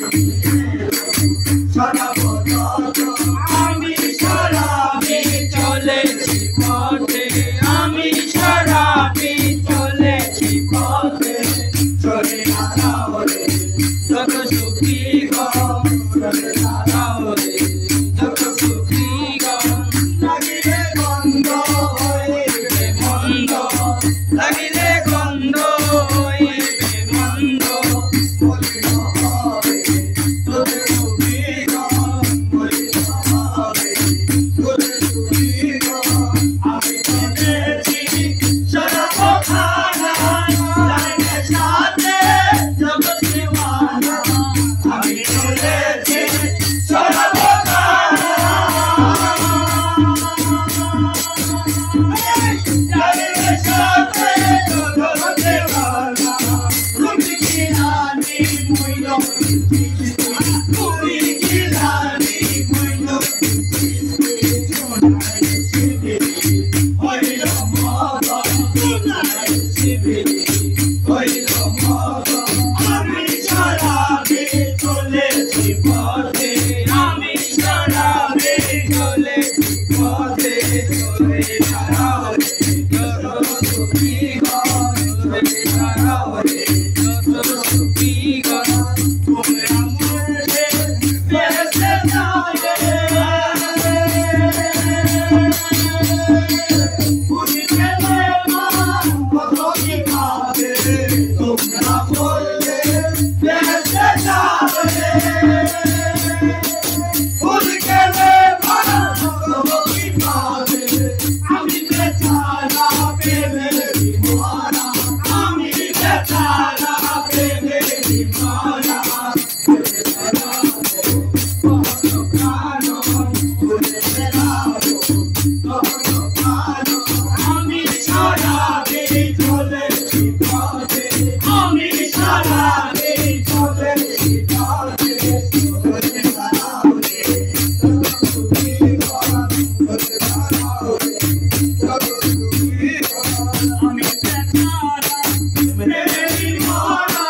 আমি শরাবি চলেছি পথে, আমি শরাবি চলেছি পথে, চলে দাঁড়াও রে যত সুখী গম, চলে দাঁড়াও রে যত সুখী গম। লাগিলে গন্ধ হইবে মন্দ, লাগিলে গন্ধ হইবে মন্দ, বলিল হবে তোদের সুখী গম, বলিল হবে তোদের সুখী গম। আমি চলেছি সর্বখানা, লাইনে সাথে জগৎ দিওয়ানা। আমি চলেছি সর্বখানা, লাইনে সাথে জগৎ দিওয়ানা। রুটি খিলানি মইল রুটি খিলানি মইল হইল মগন, হইল মগন। আমি শরাবি চলেছি পথে, আমি শরাবি চলেছি পথে, চলে দাঁড়াও রে যত সুখী গণ, চলে দাঁড়াও রে যত সুখী গণ। তোমরা মরবে বেহেশতে যাবে, ফুল খেলে মান কত কি খাবে। তোমরা বলবে বেহেশতে যাবে, ফুল খেলে মান কত কি খাবে। আমি বেচারা প্রেমের দিওয়ানা, আমি বেচারা প্রেমের দিওয়ানা। চলে দাঁড়াও কত কানন, চলে দাঁড়াও কত কানন। আমি শরাবি চলেছি পথে, আমি শরাবি চলেছি পথে, চলে দাঁড়াও রে যত সুখী গণ, চলে দাঁড়াও রে যত সুখী গণ। আমি বেচারা প্রেমের দিওয়ানা।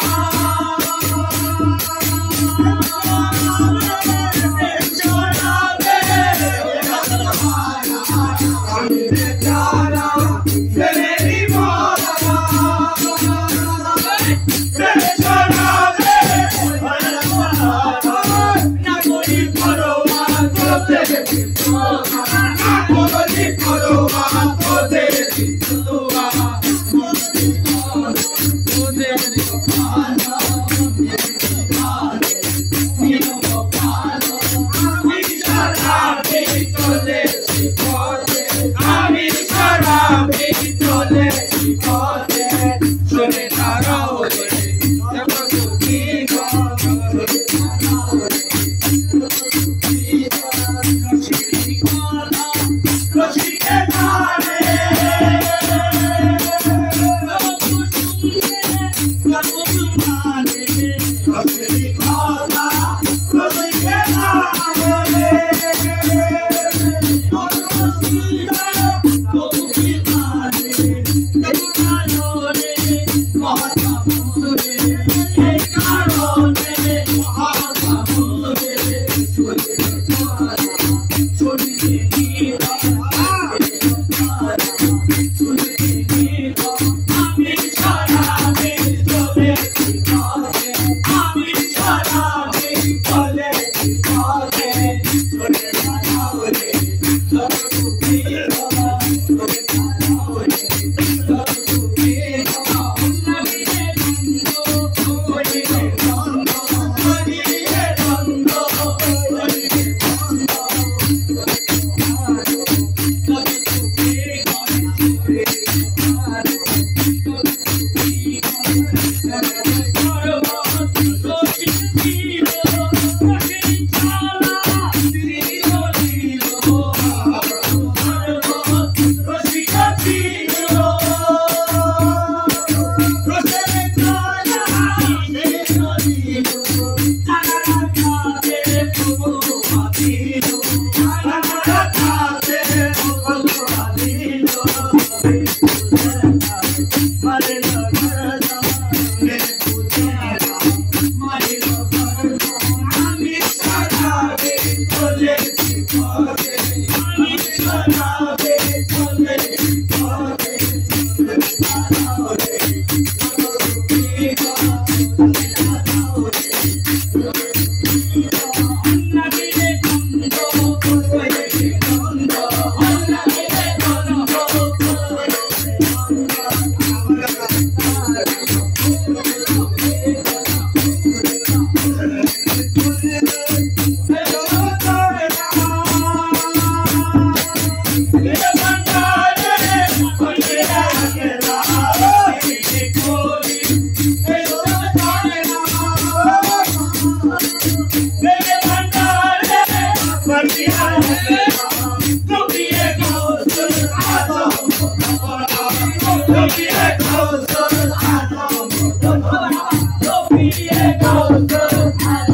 Hello,